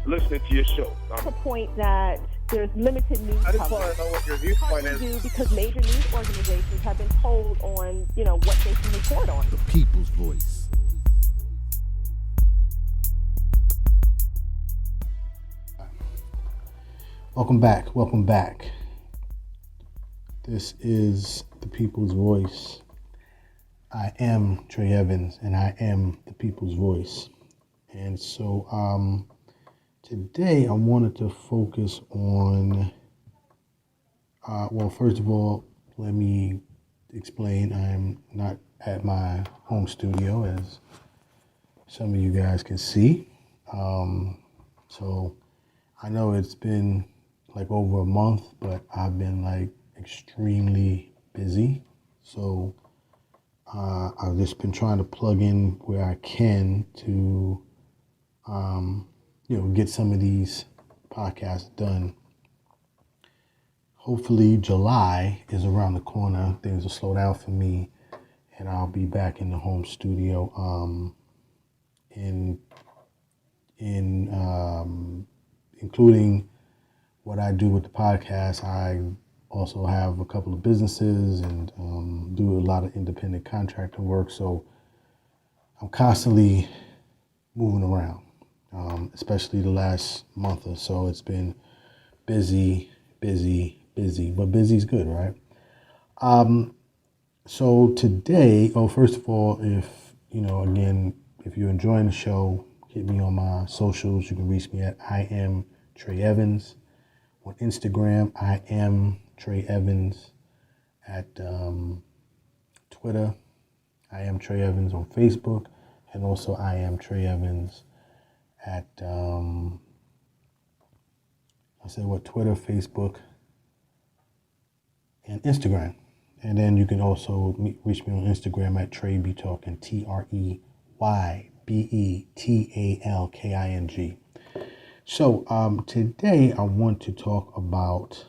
listening to your show. To the point that there's limited news I just coverage. want to know what your viewpoint is. Do because major news organizations have been told on, what they can report on. The people's voice. Welcome back. Welcome back. This is the people's voice. I am Trey Evans, and I am the people's voice. And so today I wanted to focus on, well, first of all, let me explain I'm not at my home studio, as some of you guys can see. So I know it's been like over a month, but I've been like extremely busy. So I've just been trying to plug in where I can to, get some of these podcasts done. Hopefully July is around the corner. Things will slow down for me, and I'll be back in the home studio. Including what I do with the podcast. I also have a couple of businesses and do a lot of independent contractor work. So I'm constantly moving around, especially the last month or so. It's been busy, but busy's good, right? So today, first of all, if you're enjoying the show, hit me on my socials. You can reach me at I am Trey Evans. On Instagram, I am Trey Evans. At Twitter, I am Trey Evans. On Facebook, and also I am Trey Evans at Twitter, Facebook, and Instagram. And then you can also reach me on Instagram at Trey B Talking, TreyBetalking. So today I want to talk about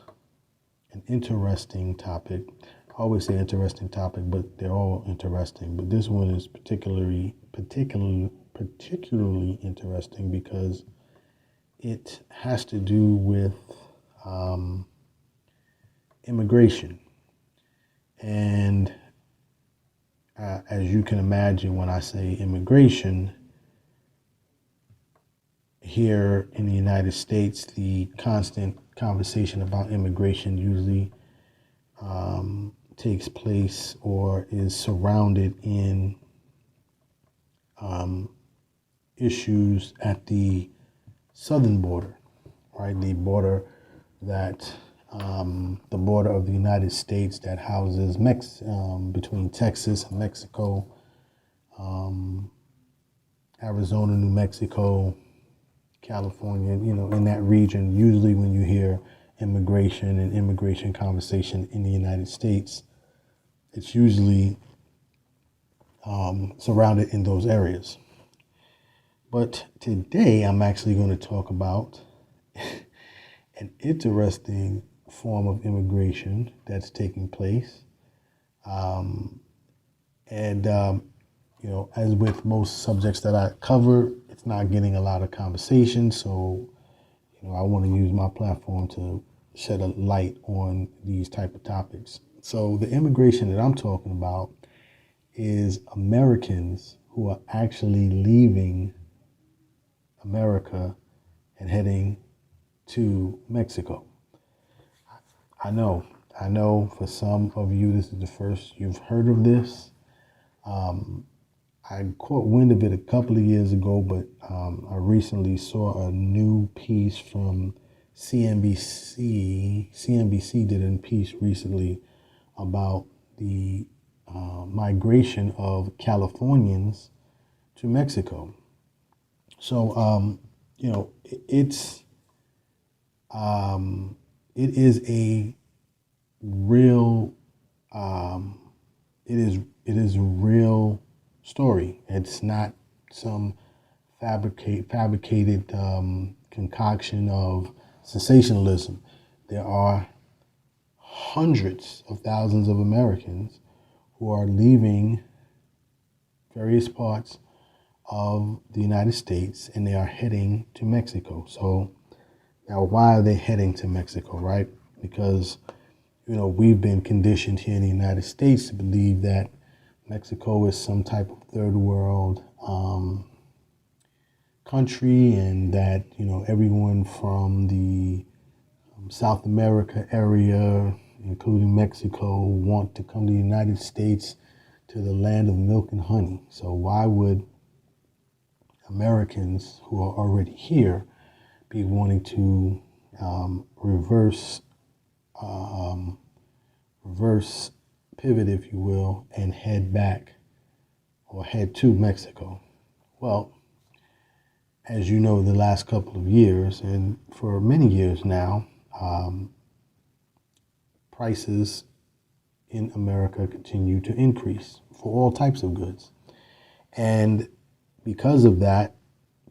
an interesting topic. I always say interesting topic, but they're all interesting. But this one is particularly interesting because it has to do with immigration. And as you can imagine, when I say immigration, here in the United States, the constant conversation about immigration usually takes place or is surrounded in issues at the southern border, right? The border of the United States that houses between Texas and Mexico, Arizona, New Mexico, California, in that region. Usually when you hear immigration and immigration conversation in the United States, it's usually surrounded in those areas. But today I'm actually going to talk about an interesting form of immigration that's taking place. As with most subjects that I cover, it's not getting a lot of conversation. So, I want to use my platform to shed a light on these type of topics. So the immigration that I'm talking about is Americans who are actually leaving America and heading to Mexico. I know for some of you, this is the first you've heard of this. I caught wind of it a couple of years ago, but I recently saw a new piece from CNBC. CNBC did a piece recently about the migration of Californians to Mexico. So, it is a real, it is a real story. It's not some fabricated concoction of sensationalism. There are hundreds of thousands of Americans who are leaving various parts of the United States, and they are heading to Mexico. So now, why are they heading to Mexico, right? Because, we've been conditioned here in the United States to believe that Mexico is some type of third world country, and that, everyone from the South America area, including Mexico, want to come to the United States, to the land of milk and honey. So why would Americans who are already here be wanting to reverse pivot, if you will, and head back or head to Mexico? Well, as you know, the last couple of years, and for many years now, prices in America continue to increase for all types of goods. And because of that,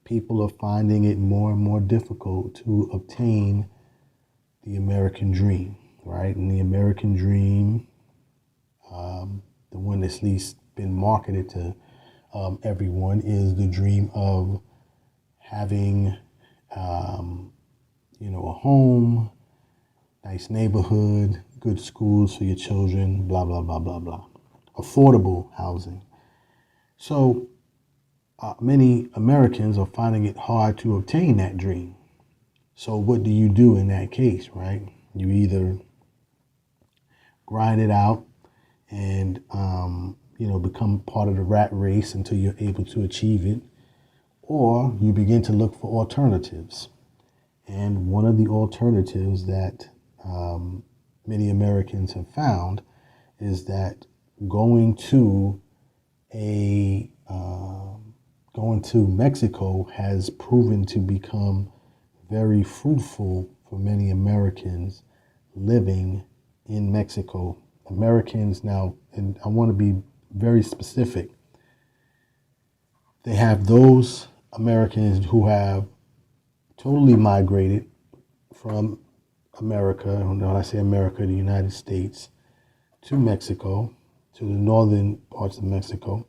people are finding it more and more difficult to obtain the American dream, right? And the American dream, the one that's at least been marketed to everyone, is the dream of having, a home, nice neighborhood, good schools for your children, blah, blah, blah, blah, blah. Affordable housing. So many Americans are finding it hard to obtain that dream. So what do you do in that case, right? You either grind it out and, become part of the rat race until you're able to achieve it, or you begin to look for alternatives. And one of the alternatives that many Americans have found is that going to Mexico has proven to become very fruitful for many Americans living in Mexico. Americans now, and I want to be very specific, they have those Americans who have totally migrated from America, when I say America, the United States, to Mexico, to the northern parts of Mexico.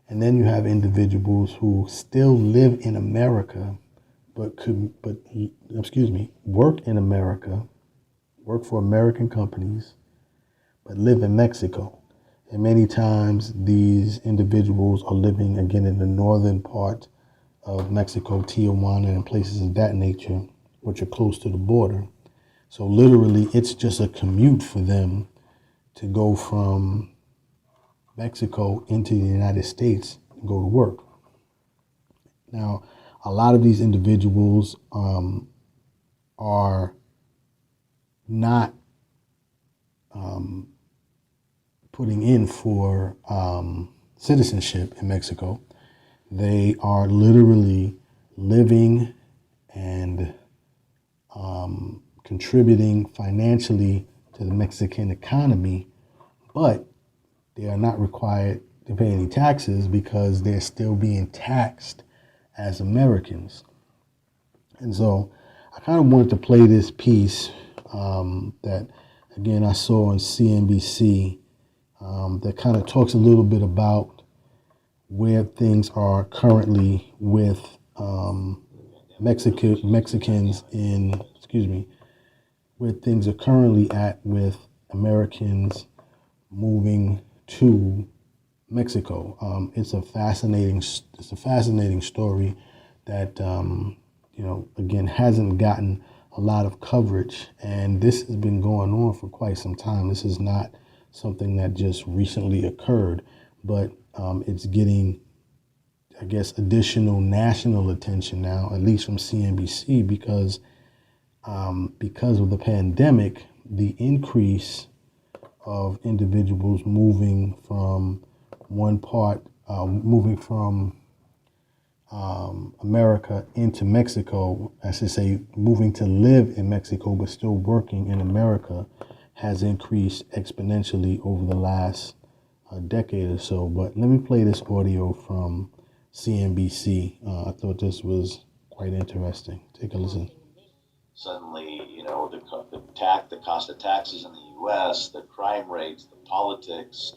And then you have individuals who still live in America, work in America, work for American companies, but live in Mexico. And many times these individuals are living, again, in the northern part of Mexico, Tijuana, and places of that nature, which are close to the border. So literally, it's just a commute for them to go from Mexico into the United States and go to work. Now, a lot of these individuals are not putting in for citizenship in Mexico. They are literally living and contributing financially to the Mexican economy, but they are not required to pay any taxes because they're still being taxed as Americans. And so I kind of wanted to play this piece that, again, I saw on CNBC that kind of talks a little bit about where things are currently with Mexicans in, where things are currently at with Americans moving to Mexico. It's a fascinating story that again hasn't gotten a lot of coverage, and this has been going on for quite some time. This is not something that just recently occurred, but it's getting, I guess, additional national attention now, at least from CNBC, because of the pandemic, the increase of individuals moving from America into Mexico, I should say, moving to live in Mexico but still working in America, has increased exponentially over the last decade or so. But let me play this audio from CNBC. I thought this was quite interesting. Take a listen. Suddenly, the cost of taxes in the U.S., the crime rates, the politics,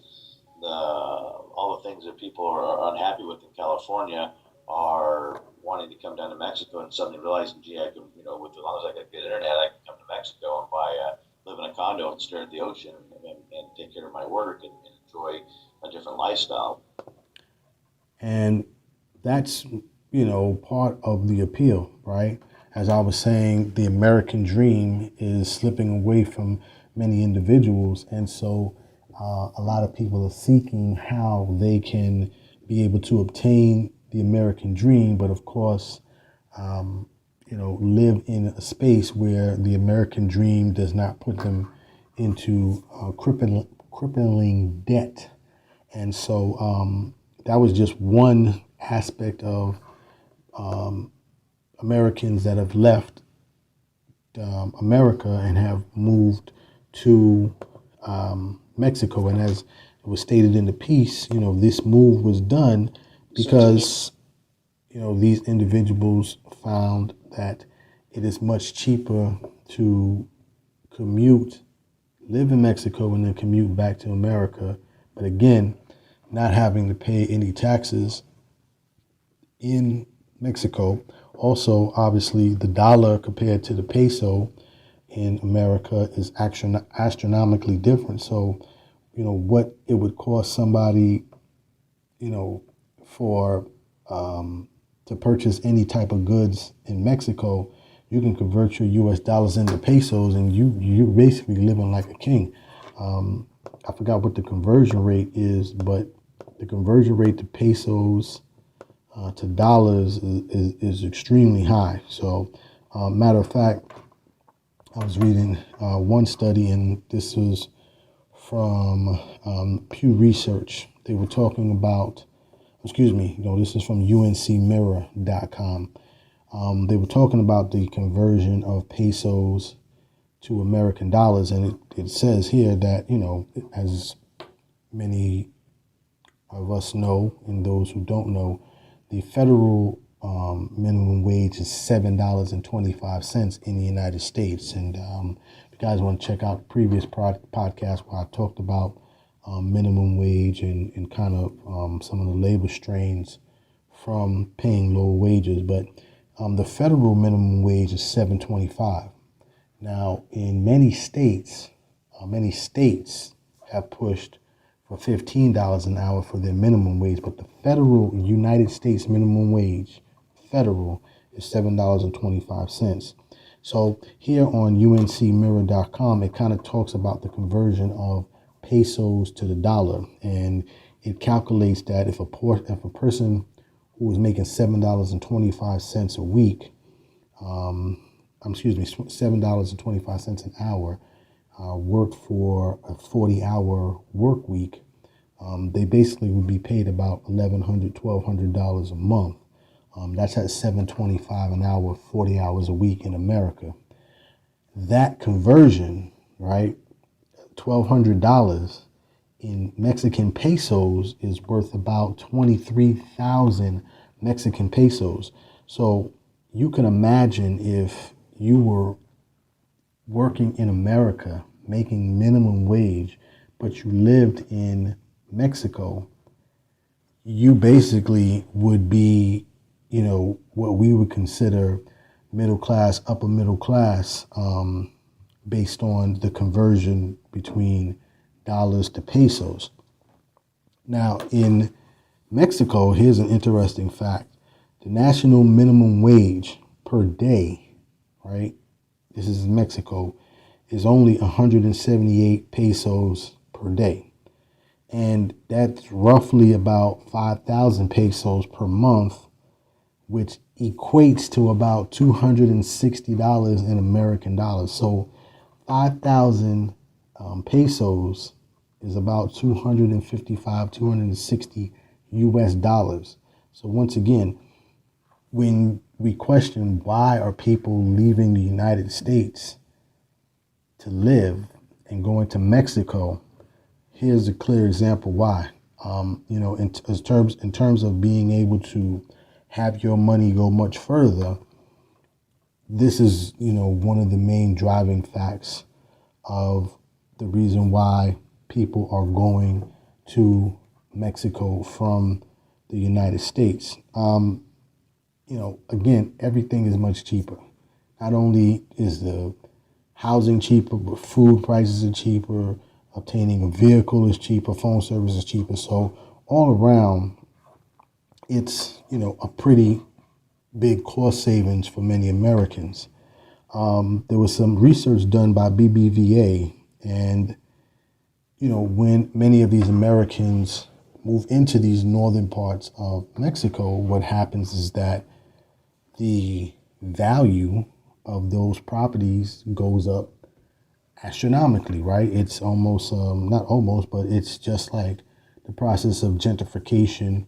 all the things that people are unhappy with in California are wanting to come down to Mexico and suddenly realizing, gee, I can, with as long as I got good internet, I can come to Mexico and live in a condo and stare at the ocean and take care of my work and enjoy a different lifestyle. And that's, part of the appeal, right? As I was saying, the American dream is slipping away from many individuals. And so a lot of people are seeking how they can be able to obtain the American dream, but of course, live in a space where the American dream does not put them into crippling debt. And so that was just one aspect of Americans that have left America and have moved to Mexico. And as it was stated in the piece, this move was done because, these individuals found that it is much cheaper to commute, live in Mexico, and then commute back to America. But again, not having to pay any taxes in Mexico. Also, obviously, the dollar compared to the peso in America is astronomically different. So, what it would cost somebody, for to purchase any type of goods in Mexico, you can convert your U.S. dollars into pesos, and you're basically living like a king. I forgot what the conversion rate is, but the conversion rate to pesos to dollars is extremely high. So, matter of fact, I was reading one study, and this was from Pew Research. They were talking about, this is from uncmirror.com. They were talking about the conversion of pesos to American dollars, and it says here that, as many of us know, and those who don't know, the federal minimum wage is $7.25 in the United States. And if you guys want to check out the previous podcast where I talked about minimum wage and kind of some of the labor strains from paying low wages. But the federal minimum wage is $7.25. Now, in many states have pushed for $15 an hour for their minimum wage, but the federal United States minimum wage, federal, is $7.25. So here on uncmirror.com, it kind of talks about the conversion of pesos to the dollar, and it calculates that if a person who is making $7.25 a week, $7.25 an hour, worked for a 40-hour work week, they basically would be paid about $1,100, $1,200 a month. That's at $7.25 an hour, 40 hours a week in America. That conversion, right, $1,200 in Mexican pesos is worth about 23,000 Mexican pesos. So you can imagine if you were working in America, making minimum wage, but you lived in Mexico, you basically would be, what we would consider middle class, upper middle class, based on the conversion between dollars to pesos. Now, in Mexico, here's an interesting fact. The national minimum wage per day, right? This is in Mexico, is only 178 pesos per day. And that's roughly about 5,000 pesos per month, which equates to about $260 in American dollars. So 5,000 pesos is about 255, 260 US dollars. So once again, when we question why are people leaving the United States to live and going to Mexico, here's a clear example why. In terms of being able to have your money go much further, this is, one of the main driving facts of the reason why people are going to Mexico from the United States. again, everything is much cheaper. Not only is the housing cheaper, but food prices are cheaper, obtaining a vehicle is cheaper, phone service is cheaper. So all around, it's, a pretty big cost savings for many Americans. There was some research done by BBVA, and, when many of these Americans move into these northern parts of Mexico, what happens is that the value of those properties goes up astronomically, right? It's almost, not almost, but it's just like the process of gentrification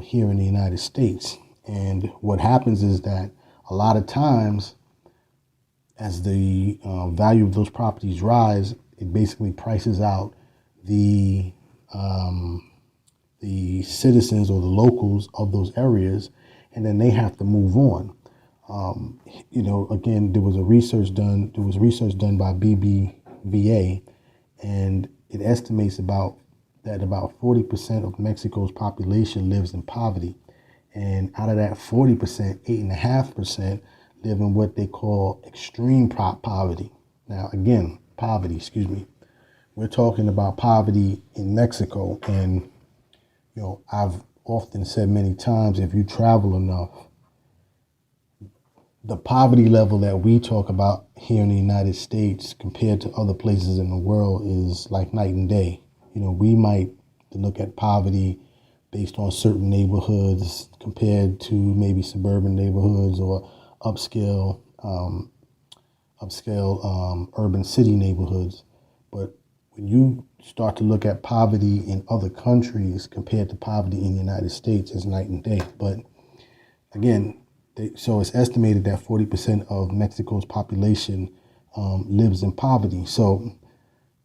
here in the United States. And what happens is that a lot of times, as the value of those properties rise, it basically prices out the citizens or the locals of those areas, and then they have to move on. Again, there was research done by BBVA, and it estimates about 40% of Mexico's population lives in poverty. And out of that 40%, 8.5% live in what they call extreme poverty. Now, again, poverty, excuse me. We're talking about poverty in Mexico. And, I've often said many times, if you travel enough, the poverty level that we talk about here in the United States compared to other places in the world is like night and day. We might look at poverty based on certain neighborhoods compared to maybe suburban neighborhoods or upscale urban city neighborhoods. But when you start to look at poverty in other countries compared to poverty in the United States, it's night and day. But again, so it's estimated that 40% of Mexico's population lives in poverty. So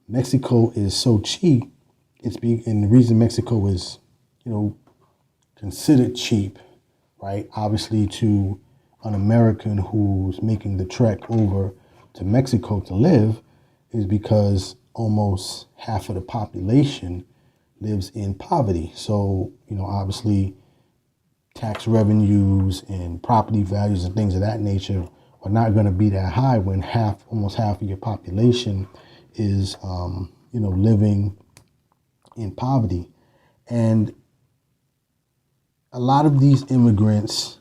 Mexico is so cheap. And the reason Mexico is, considered cheap, right? Obviously, to an American who's making the trek over to Mexico to live, is because almost half of the population lives in poverty. So, obviously, tax revenues and property values and things of that nature are not going to be that high when almost half of your population is, living in poverty. And a lot of these immigrants,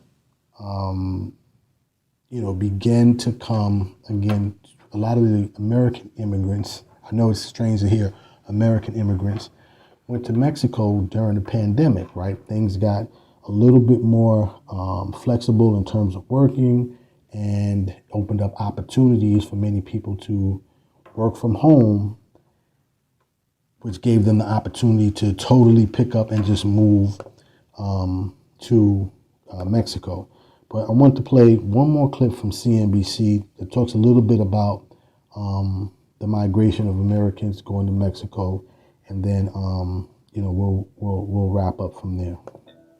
began to come, again, a lot of the American immigrants, I know it's strange to hear American immigrants, went to Mexico during the pandemic, right? Things got a little bit more flexible in terms of working, and opened up opportunities for many people to work from home, which gave them the opportunity to totally pick up and just move to Mexico. But I want to play one more clip from CNBC that talks a little bit about the migration of Americans going to Mexico, and then we'll wrap up from there.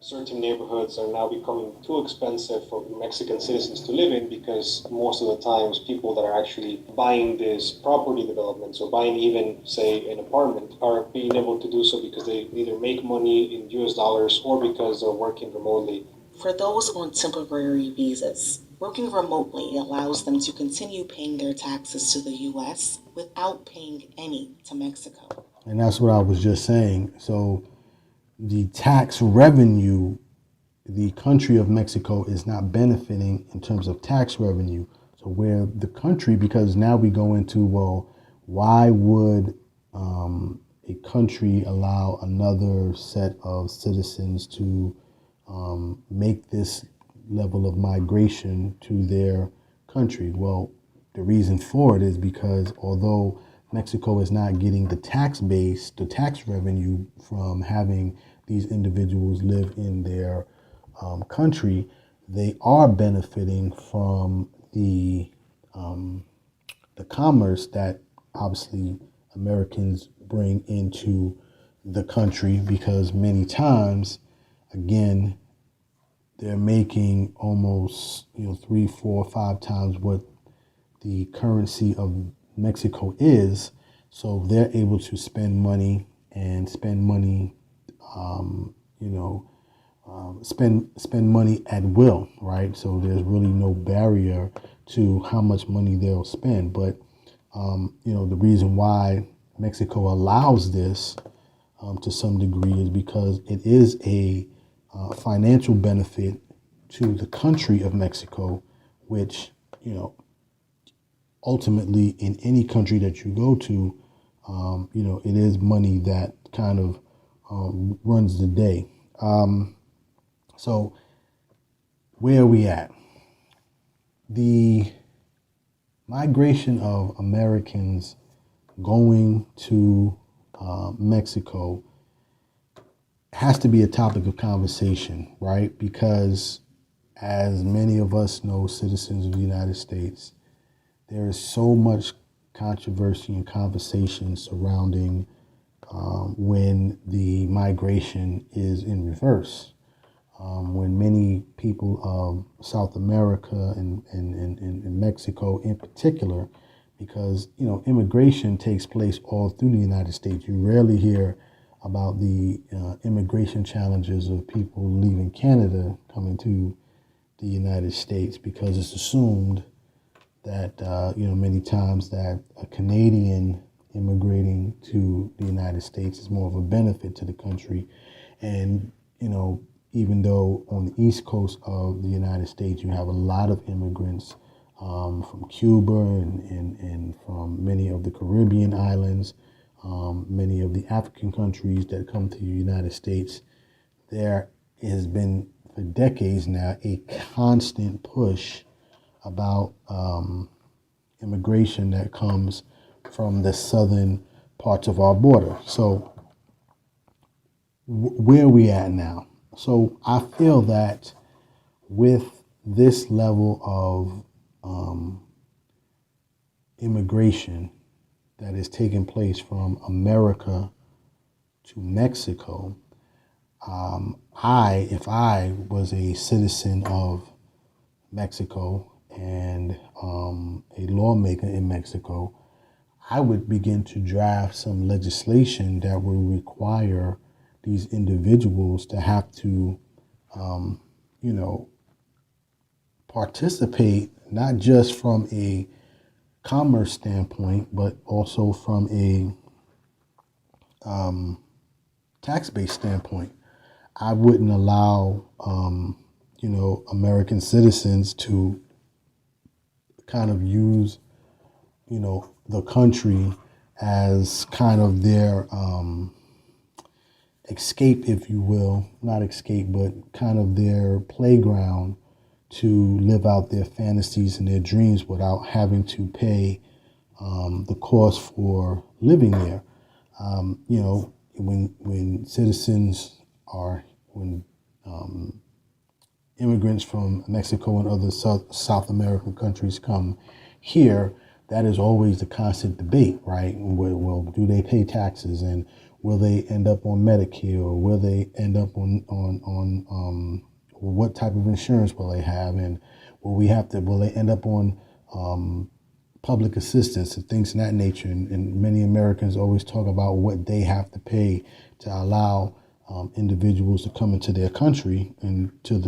Certain neighborhoods are now becoming too expensive for Mexican citizens to live in, because most of the times people that are actually buying these property developments or buying even, say, an apartment are being able to do so because they either make money in US dollars or because they're working remotely. For those on temporary visas, working remotely allows them to continue paying their taxes to the U.S. without paying any to Mexico. And that's what I was just saying. So the tax revenue, the country of Mexico is not benefiting in terms of tax revenue. So where the country, because now we go into, well, why would a country allow another set of citizens to make this level of migration to their country? Well, the reason for it is because although Mexico is not getting the tax base, the tax revenue from having these individuals live in their country, they are benefiting from the commerce that obviously Americans bring into the country, because many times, again, they're making almost 3, 4, 5 times what the currency of Mexico is. So they're able to spend money spend money at will, right? So there's really no barrier to how much money they'll spend. But the reason why Mexico allows this to some degree is because it is a financial benefit to the country of Mexico, which ultimately in any country that you go to, it is money that kind of runs the day. So where are we at? The migration of Americans going to Mexico has to be a topic of conversation, right? Because as many of us know, citizens of the United States, there is so much controversy and conversation surrounding when the migration is in reverse. When many people of South America and Mexico in particular, because immigration takes place all through the United States. You rarely hear about the immigration challenges of people leaving Canada coming to the United States, because it's assumed that many times that a Canadian immigrating to the United States is more of a benefit to the country. And even though on the East Coast of the United States you have a lot of immigrants from Cuba and from many of the Caribbean islands, many of the African countries that come to the United States, there has been for decades now a constant push about immigration that comes from the southern parts of our border. So where are we at now? So I feel that with this level of immigration that is taking place from America to Mexico, if I was a citizen of Mexico and a lawmaker in Mexico, I would begin to draft some legislation that would require these individuals to have to, participate not just from a commerce standpoint, but also from a tax-based standpoint. I wouldn't allow, American citizens to kind of use, the country as kind of their escape, if you will, not escape, but kind of their playground to live out their fantasies and their dreams without having to pay the cost for living there. When citizens when immigrants from Mexico and other South American countries come here, that is always the constant debate, right? Well, do they pay taxes, and will they end up on Medicare, or will they end up on what type of insurance will they have, and will they end up on public assistance and things of that nature? And many Americans always talk about what they have to pay to allow individuals to come into their country and into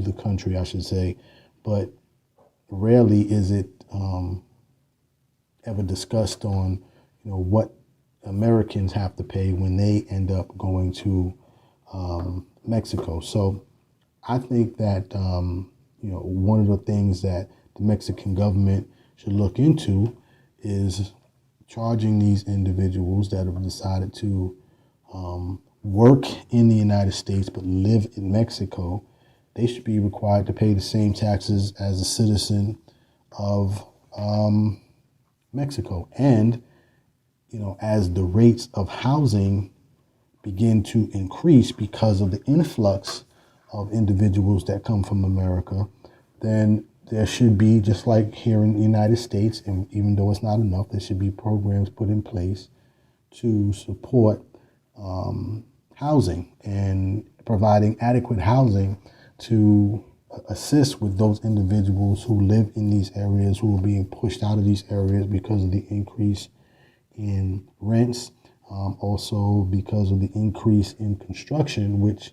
the country, I should say, but rarely is it ever discussed on what Americans have to pay when they end up going to Mexico. So I think that one of the things that the Mexican government should look into is charging these individuals that have decided to work in the United States but live in Mexico. They should be required to pay the same taxes as a citizen of Mexico. And as the rates of housing begin to increase because of the influx of individuals that come from America, then there should be, just like here in the United States, and even though it's not enough, there should be programs put in place to support housing and providing adequate housing to assist with those individuals who live in these areas, who are being pushed out of these areas because of the increase in rents, also because of the increase in construction, which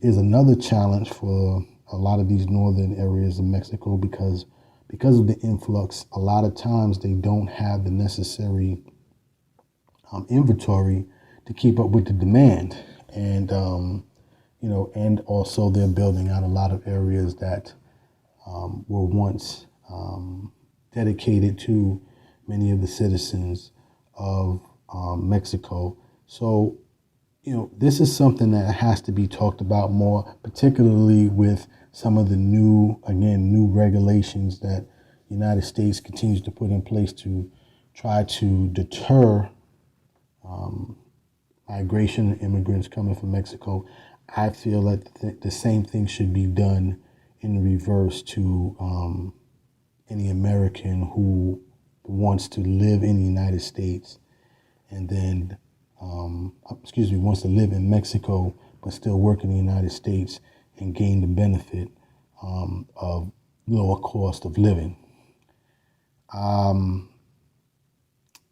is another challenge for a lot of these northern areas of Mexico because of the influx. A lot of times they don't have the necessary inventory to keep up with the demand, and and also they're building out a lot of areas that were once dedicated to many of the citizens of Mexico. So, this is something that has to be talked about more, particularly with some of the new regulations that the United States continues to put in place to try to deter migration and immigrants coming from Mexico. I feel that the same thing should be done in reverse to any American who wants to live in the United States and then, wants to live in Mexico but still work in the United States and gain the benefit of lower cost of living.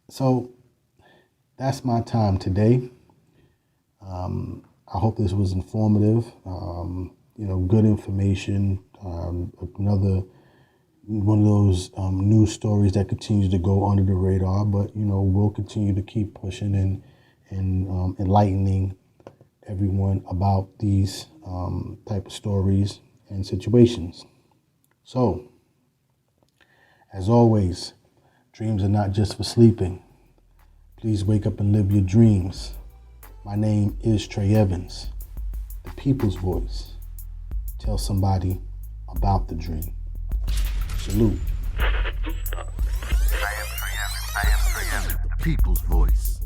So that's my time today. I hope this was informative, good information, another one of those news stories that continues to go under the radar, but, we'll continue to keep pushing and enlightening everyone about these type of stories and situations. So, as always, dreams are not just for sleeping. Please wake up and live your dreams. My name is Trey Evans, the people's voice. Tell somebody about the dream. Salute. I am Trey Evans, the people's voice.